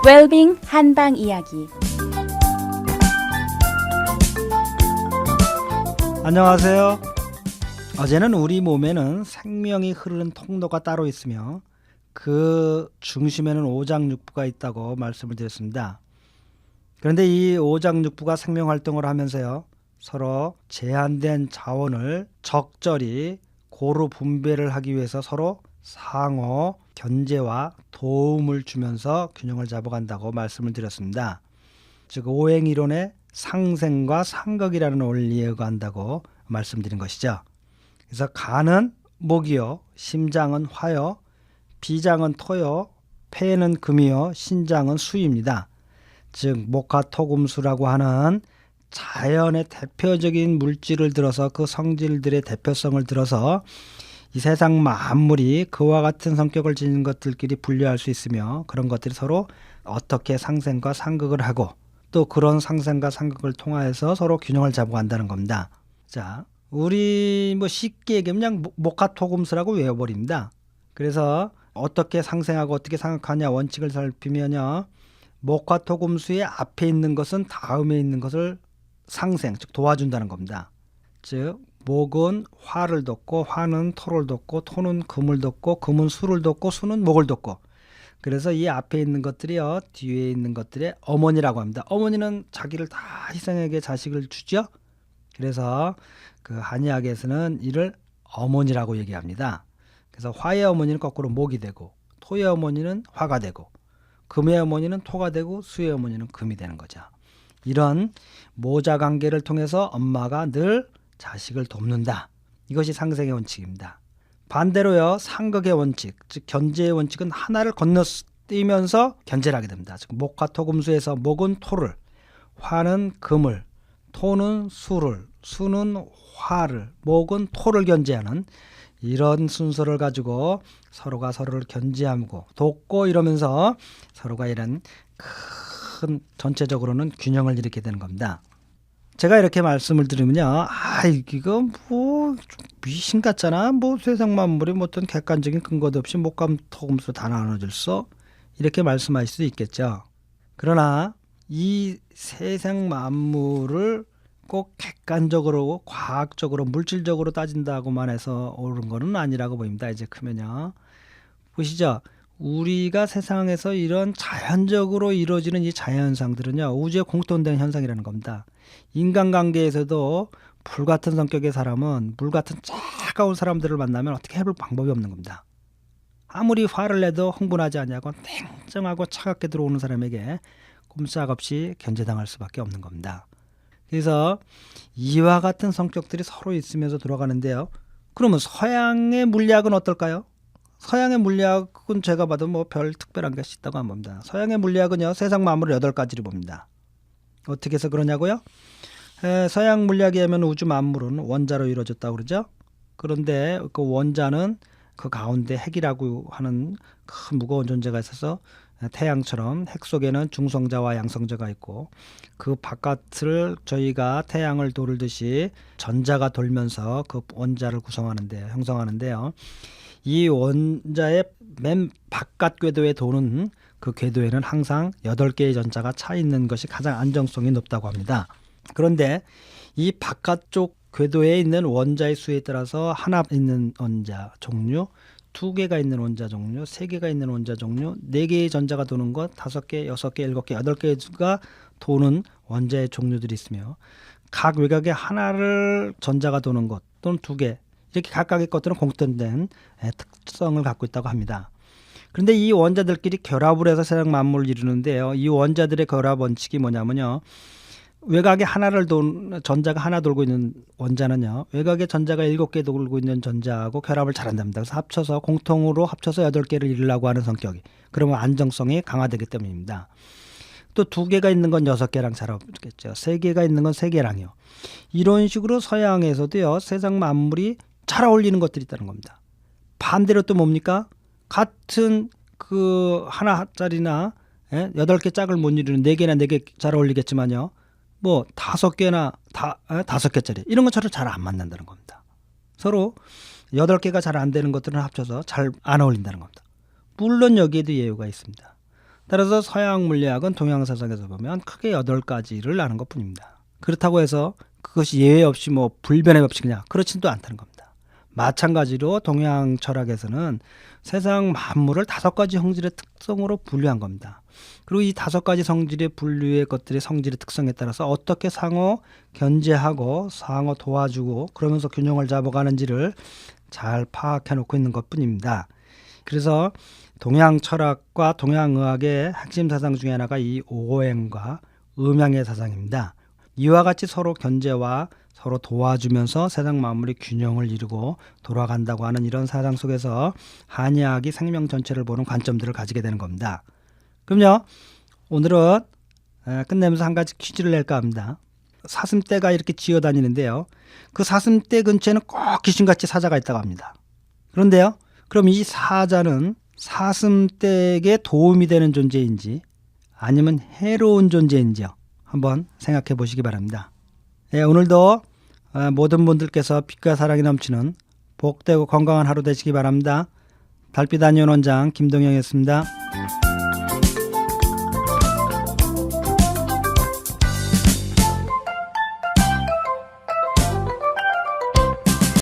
웰빙 한방 이야기. 안녕하세요. 어제는 우리 몸에는 생명이 흐르는 통로가 따로 있으며 그 중심에는 오장육부가 있다고 말씀을 드렸습니다. 그런데 이 오장육부가 생명활동을 하면서요, 서로 제한된 자원을 적절히 고루 분배를 하기 위해서 서로 상호 견제와 도움을 주면서 균형을 잡아간다고 말씀을 드렸습니다. 즉 오행이론의 상생과 상극이라는 원리에 의한다고 말씀드린 것이죠. 그래서 간은 목이요, 심장은 화요, 비장은 토요, 폐는 금이요, 신장은 수입니다. 즉 목화토금수라고 하는 자연의 대표적인 물질을 들어서 그 성질들의 대표성을 들어서 이 세상 만물이 그와 같은 성격을 지닌 것들끼리 분류할 수 있으며, 그런 것들이 서로 어떻게 상생과 상극을 하고 또 그런 상생과 상극을 통하여서 서로 균형을 잡아간다는 겁니다. 자, 우리 쉽게 얘기하면 그냥 목화토금수라고 외워버립니다. 그래서 어떻게 상생하고 어떻게 상극하냐 원칙을 살피면요, 목화토금수의 앞에 있는 것은 다음에 있는 것을 상생, 즉 도와준다는 겁니다. 즉 목은 화를 돋고 화는 토를 돋고 토는 금을 돋고 금은 수를 돋고 수는 목을 돋고, 그래서 이 앞에 있는 것들이요 뒤에 있는 것들의 어머니라고 합니다. 어머니는 자기를 다 희생하게 자식을 주죠. 그래서 그 한의학에서는 이를 어머니라고 얘기합니다. 그래서 화의 어머니는 거꾸로 목이 되고, 토의 어머니는 화가 되고, 금의 어머니는 토가 되고, 수의 어머니는 금이 되는 거죠. 이런 모자 관계를 통해서 엄마가 늘 자식을 돕는다. 이것이 상생의 원칙입니다. 반대로요, 상극의 원칙, 즉 견제의 원칙은 하나를 건너뛰면서 견제를 하게 됩니다. 즉 목화토금수에서 목은 토를, 화는 금을, 토는 수를, 수는 화를, 목은 토를 견제하는 이런 순서를 가지고 서로가 서로를 견제하고 돕고 이러면서 서로가 이런 큰 전체적으로는 균형을 일으키게 되는 겁니다. 제가 이렇게 말씀을 드리면요, 이거 미신 같잖아. 세상 만물이 어떤 객관적인 근거도 없이 목화토금수 다 나눠질서? 이렇게 말씀하실 수 있겠죠. 그러나 이 세상 만물을 꼭 객관적으로 과학적으로 물질적으로 따진다고만 해서 옳은 거는 아니라고 보입니다. 이제 크면요, 보시죠. 우리가 세상에서 이런 자연적으로 이루어지는 이 자연현상들은요, 우주의 공통된 현상이라는 겁니다. 인간관계에서도 불같은 성격의 사람은 물같은 차가운 사람들을 만나면 어떻게 해볼 방법이 없는 겁니다. 아무리 화를 내도 흥분하지 않냐고 냉정하고 차갑게 들어오는 사람에게 꼼짝없이 견제당할 수밖에 없는 겁니다. 그래서 이와 같은 성격들이 서로 있으면서 돌아가는데요. 그러면 서양의 물리학은 어떨까요? 서양의 물리학은 제가 봐도 별 특별한 것이 있다고 안 봅니다. 서양의 물리학은요, 세상 만물을 8가지를 봅니다. 어떻게 해서 그러냐고요? 서양 물리학에 하면 우주 만물은 원자로 이루어졌다고 그러죠. 그런데 그 원자는 그 가운데 핵이라고 하는 큰 무거운 존재가 있어서 태양처럼 핵 속에는 중성자와 양성자가 있고, 그 바깥을 저희가 태양을 돌듯이 전자가 돌면서 그 원자를 형성하는데요. 이 원자의 맨 바깥 궤도에 도는 그 궤도에는 항상 8개의 전자가 차 있는 것이 가장 안정성이 높다고 합니다. 그런데 이 바깥쪽 궤도에 있는 원자의 수에 따라서 하나 있는 원자 종류, 2개가 있는 원자 종류, 3개가 있는 원자 종류, 4개의 전자가 도는 것, 5개, 6개, 7개, 8개가 도는 원자의 종류들이 있으며, 각 외곽에 하나를 전자가 도는 것 또는 2개, 이렇게 각각의 것들은 공통된 특성을 갖고 있다고 합니다. 그런데 이 원자들끼리 결합을 해서 세상 만물을 이루는데요, 이 원자들의 결합 원칙이 뭐냐면요, 외곽에 전자가 하나 돌고 있는 원자는요, 외곽에 전자가 7개 돌고 있는 전자하고 결합을 잘한답니다. 그래서 공통으로 합쳐서 8개를 이루려고 하는 성격이, 그러면 안정성이 강화되기 때문입니다. 또 2개가 있는 건 6개랑 잘 어울리겠죠. 3개가 있는 건 3개랑요. 이런 식으로 서양에서도요, 세상 만물이 잘 어울리는 것들이 있다는 겁니다. 반대로 또 뭡니까? 같은 그 하나짜리나 8개 짝을 못 이루는 4개나 4개 잘 어울리겠지만요, 5개나 5개짜리 이런 것처럼 잘 안 만난다는 겁니다. 서로 8개가 잘 안 되는 것들은 합쳐서 잘 안 어울린다는 겁니다. 물론 여기에도 예외가 있습니다. 따라서 서양 물리학은 동양 사상에서 보면 크게 8가지를 나눈 것뿐입니다. 그렇다고 해서 그것이 예외 없이 뭐 불변의 법칙이냐, 그렇진 또 않다는 겁니다. 마찬가지로 동양 철학에서는 세상 만물을 5가지 성질의 특성으로 분류한 겁니다. 그리고 이 5가지 성질의 분류의 것들의 성질의 특성에 따라서 어떻게 상호 견제하고 상호 도와주고 그러면서 균형을 잡아가는지를 잘 파악해 놓고 있는 것뿐입니다. 그래서 동양 철학과 동양 의학의 핵심 사상 중에 하나가 이 오행과 음양의 사상입니다. 이와 같이 서로 견제와 서로 도와주면서 세상 만물이 균형을 이루고 돌아간다고 하는 이런 사상 속에서 한의학이 생명 전체를 보는 관점들을 가지게 되는 겁니다. 그럼요, 오늘은 끝내면서 한 가지 퀴즈를 낼까 합니다. 사슴떼가 이렇게 지어다니는데요, 그 사슴떼 근처에는 꼭 귀신같이 사자가 있다고 합니다. 그런데요, 그럼 이 사자는 사슴떼에게 도움이 되는 존재인지 아니면 해로운 존재인지요, 한번 생각해 보시기 바랍니다. 오늘도 모든 분들께서 빛과 사랑이 넘치는 복되고 건강한 하루 되시기 바랍니다. 달빛 안녕 원장 김동영이었습니다.